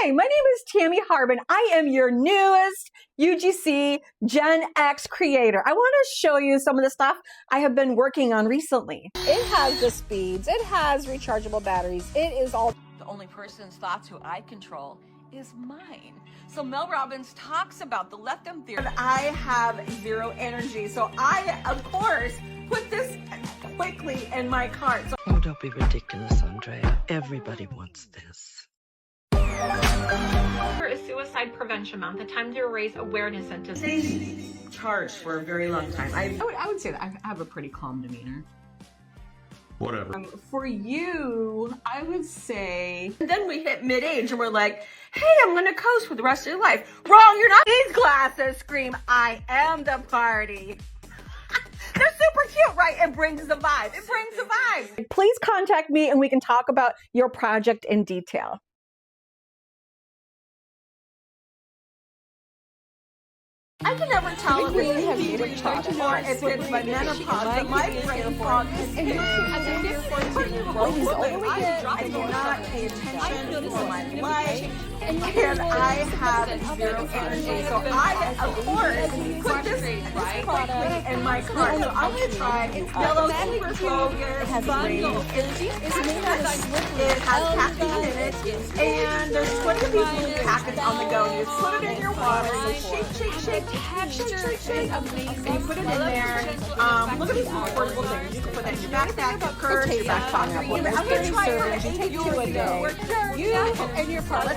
Hi, my name is Tammy Harbin. I am your newest UGC Gen X creator. I want to show you some of the stuff I have been working on recently. It has the speeds, it has rechargeable batteries, it is all. The only person's thoughts who I control is mine. So Mel Robbins talks about the let them theory. I have zero energy, so I, of course, put this quickly in my cart. Oh, don't be ridiculous, Andrea. Everybody wants this. Is Suicide Prevention Month, a time to raise awareness and to Stay charged for a very long time. I would say that I have a pretty calm demeanor. Whatever. For you, I would say... And then we hit mid-age and we're like, hey, I'm gonna coast for the rest of your life. Wrong, you're not. These glasses scream, I am the party. They're super cute, right? It brings the vibe. It brings the vibe. Please contact me and we can talk about your project in detail. I can never tell if it's deep recharge or if it's my menopause, but my brain fog is I do not pay attention for my life, and I have zero energy. So I, of course, put this quickly in my cart. So I'm going to try yellow super focus bundle. It has caffeine in it, and there's 20 of these little packets on the go. You put it in your water, you shake, texture is amazing. And you put it in there. Look at these portable things. You can put that in your backpack, your purse, your back pocket. I'm going to try it. You take 2 a day. You and your partner.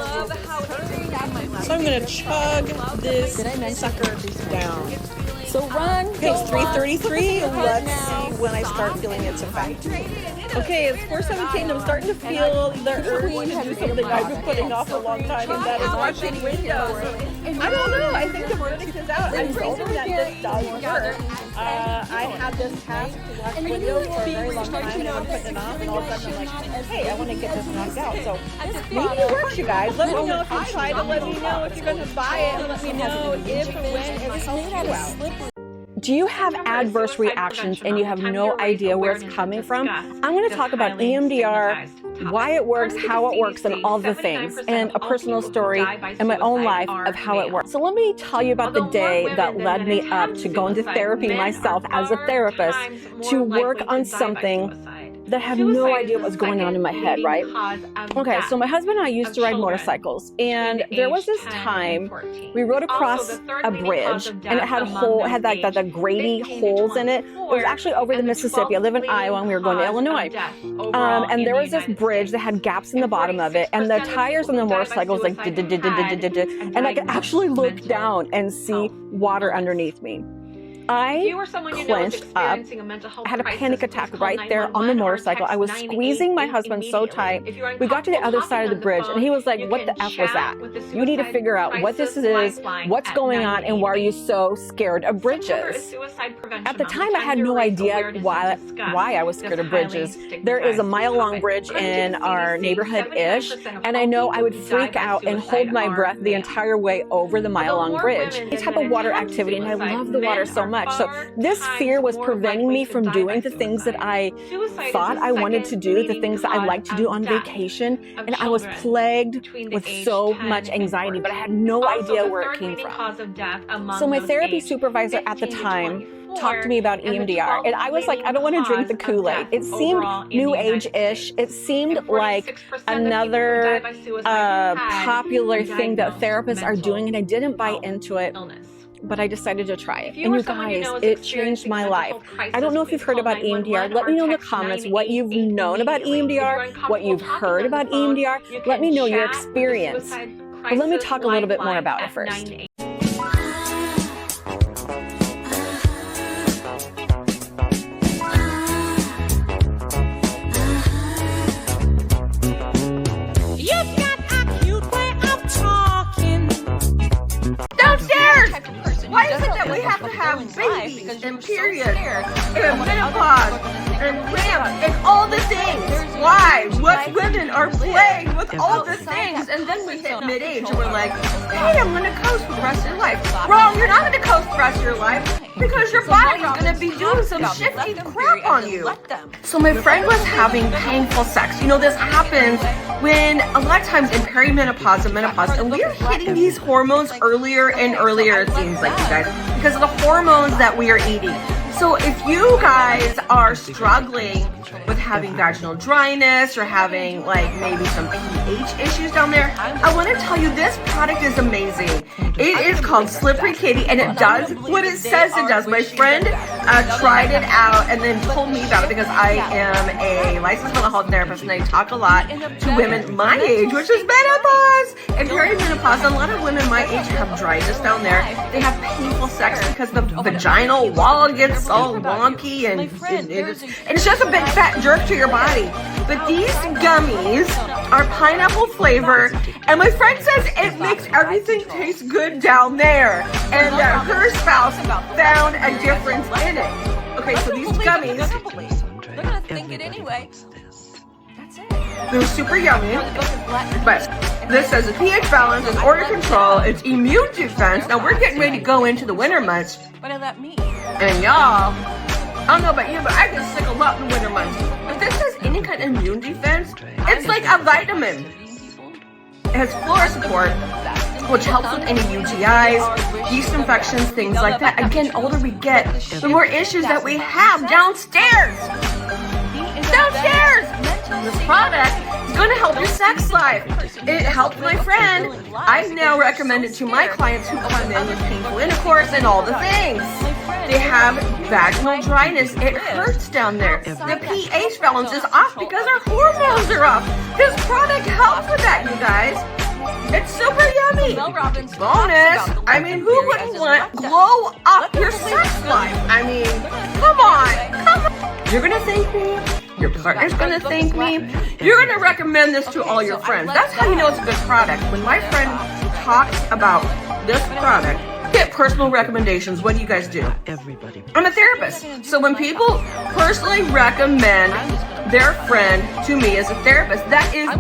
So I'm going to chug this sucker down. So run. Okay, it's 3:33. Let's see when I start feeling its effect. Okay, it's 4:17. I'm starting to feel the urge to do something I've been putting off a long time, and that is watching windows. I don't know. I think the verdict is out. I'm hoping that this does work. I had this task to watch windows for a very long time, and I'm putting it off, and all of a sudden I'm like, hey, I want to get this knocked out. So maybe it works, you guys. Let me know if you try to. Let me know if you're going to buy it, and let me know if and when it helps you out. Do you have adverse reactions and you have no idea where it's coming from? I'm going to talk about EMDR, why it works, how it works, and all the things, and a personal story in my own life of how it works. So let me tell you about the day that led me up to going to therapy myself as a therapist to work on something that had no idea what was going on in my head, right? Okay, so my husband and I used to ride motorcycles, and there was this time we rode across a bridge, and it had like the grady holes in it. It was actually over the Mississippi. I live in Iowa, and we were going to Illinois. And there was this bridge that had gaps in the bottom of it, and the tires on the motorcycles like and I could actually look down and see water underneath me. I clenched up. I had a panic attack right there on the motorcycle. I was squeezing my husband so tight. We got to the other side of the bridge, and he was like, what the F was that? You need to figure out what this is, what's going on, and why are you so scared of bridges? At the time, I had no idea why I was scared of bridges. There is a mile-long bridge in our neighborhood-ish, and I know I would freak out and hold my breath the entire way over the mile-long bridge. Any type of water activity, and I love the water so much. So this fear was preventing me from doing the things that I thought I wanted to do, the things that I like to do on vacation, and I was plagued with so much anxiety, but I had no idea where it came from. So my therapy supervisor at the time talked to me about EMDR, and I was like, I don't want to drink the Kool-Aid. It seemed new age-ish. It seemed like another popular thing that therapists are doing, and I didn't buy into it. But I decided to try it. And you guys, it changed my life. I don't know if you've heard about EMDR. Let me know in the comments what you've known about EMDR, what you've heard about EMDR. Let me know your experience. But let me talk a little bit more about it first. Why is it that we have to have babies and periods and menopause and ramp and all the things? Why? What women are playing with all the things, and then we hit mid-age and we're like, hey, I'm gonna coast for the rest of your life. Wrong, you're not gonna coast for the rest of your life because your body's gonna be doing some shifty crap on you. So my friend was having painful sex. You know, this happens when a lot of times in perimenopause and menopause, and we are hitting these hormones earlier and earlier, it seems like, you guys, because of the hormones that we are eating. So if you guys are struggling with having vaginal dryness or having like maybe some pH issues down there, I want to tell you this product is amazing. It is called Slippery Kitty, and it does what it says it does. My friend tried it out and then told me about it because I am a licensed mental health therapist and I talk a lot to women my age, which is menopause and perimenopause. A lot of women my age have dryness down there. They have painful sex because the vaginal wall gets all wonky and it's just a big fat jerk to your body. But these gummies are pineapple flavor, and my friend says it makes everything taste good down there, and her spouse found a difference in it. Okay, so these gummies, they're gonna think it anyway. That's it. They're super yummy, but this says it's pH balance, it's order control, it's immune defense. Now we're getting ready to go into the winter months. What does that mean? And y'all, I don't know about you, but I get sick a lot in the winter months. If this has any kind of immune defense, it's like a vitamin. It has flora support, which helps with any UTIs, yeast infections, things like that. Again, the older we get, the more issues that we have downstairs. Downstairs! This product is going to help your sex life. It helped my friend. I now recommend it to my clients who come in with painful intercourse and all the things. They have vaginal dryness. It hurts down there. The pH balance is off because our hormones are off. This product helps with that, you guys. It's super yummy. Bonus. I mean, who wouldn't want glow up your sex life? I mean, come on. You're going to thank me. Your partner's going to thank me. You're going to recommend this to all your friends. That's how you know it's a good product. When my friend talks about this product, get personal recommendations. What do you guys do? I'm a therapist. So when people personally recommend their friend to me as a therapist, that is a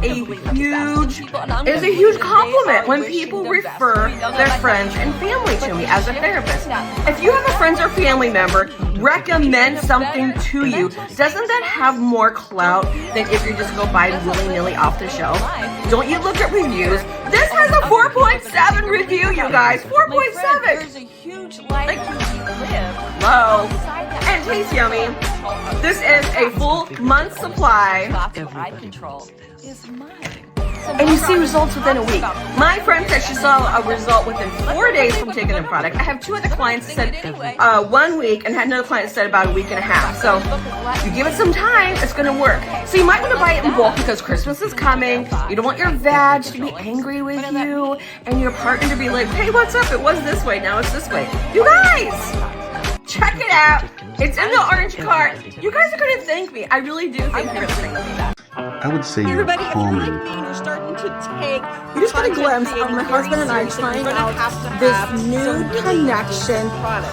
huge compliment when people refer their friends and family to me as a therapist. If you have a friend or family member recommend something to you, doesn't that have more clout than if you just go buy willy-nilly off the shelf? Don't you look at reviews? This has a 4.7 review, you guys. 4.7. There's a huge life low and tastes yummy. This is a full month's supply. And you see results within a week. My friend said she saw a result within 4 days from taking the product. I have two other clients that said 1 week, and had another client that said about a week and a half. So you give it some time, it's going to work. So you might want to buy it in bulk because Christmas is coming. You don't want your vag to be angry with you and your partner to be like, hey, what's up? It was this way, now it's this way. You guys, check it out. It's in the orange cart. You guys are going to thank me. I really do think you're going to thank me. I would say Everybody, you're if you're calming. like me and you're starting to take, You just got a glimpse of my husband and I trying out this new connection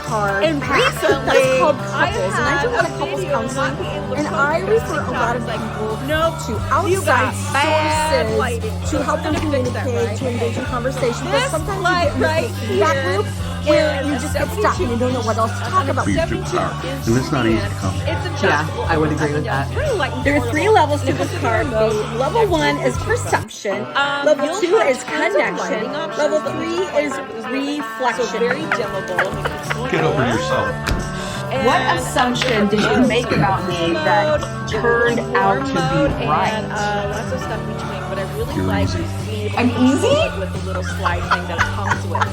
card And pack recently, that's called I Couples, and I do a lot of had a couples video counseling, not being able to and I focus refer a on lot of like, people nope, to you got outside bad sources lighting. to help them We're gonna fix that, communicate, right? to engage in conversation. But This sometimes you light get in this right feedback here loop where is you just get stuck and you don't know what else to talk about. Be too power. And it's not easy to come. It's adjustable. Yeah, I would agree with that. There are 3 levels to this card. Level 1 is perception. Level 2 is connection. Level 3 is reflection. Very dimmable. Get over yourself. What assumption did you make about me that turned out to be right? Lots of stuff between, but I really You're like easy. I'm easy? with the little slide thing that it comes with.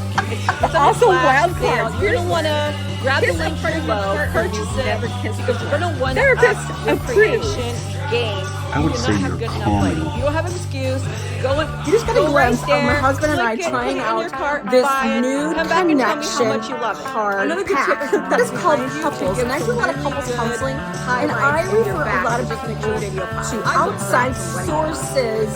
It's Also wild sale. cards. You're gonna wanna grab the Here's link a part of your below, cart purchase you've it, never kissed because you're gonna want Therapist approved. recreation game. I would You do say not have you're good enough calming. lighting. You don't have an excuse. Go and You just got a go right glimpse of my there, husband and I click it, trying put it in your out cart, this buy it, new come back and tell me how connection much you love it. card Another good tip pack is that is called you Couples, give and I do a lot of some couples good counseling, and I highlights in your refer a back lot of just to people make your video to pop. outside sources.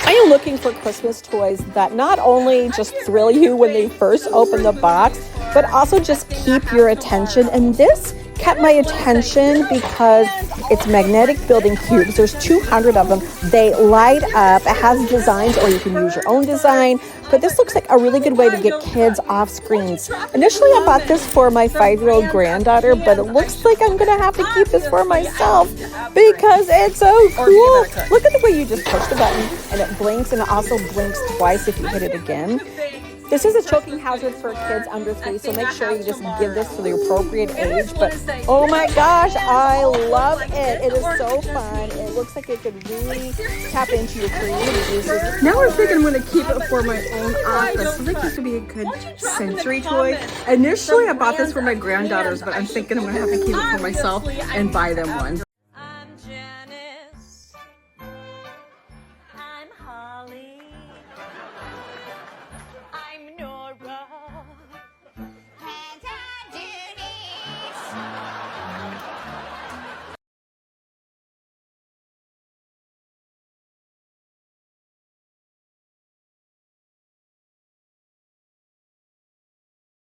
I am looking for Christmas toys that not only just thrill you when they first open the box, but also just keep your attention. And this kept my attention because it's magnetic building cubes. There's 200 of them. They light up. It has designs, or you can use your own design. But this looks like a really good way to get kids off screens. Initially, I bought this for my 5-year-old granddaughter, but it looks like I'm going to have to keep this for myself because it's so cool. Look at the way you just push the button and it blinks, and it also blinks twice if you hit it again. This is a choking hazard for kids under 3, so make sure you just give this to the appropriate age. But oh my gosh, I love it. It is so fun. It looks like it could really tap into your creative uses. Now I'm thinking I'm going to keep it for my own office. I think this would be a good sensory toy. Initially, I bought this for my granddaughters, but I'm thinking I'm going to have to keep it for myself and buy them one.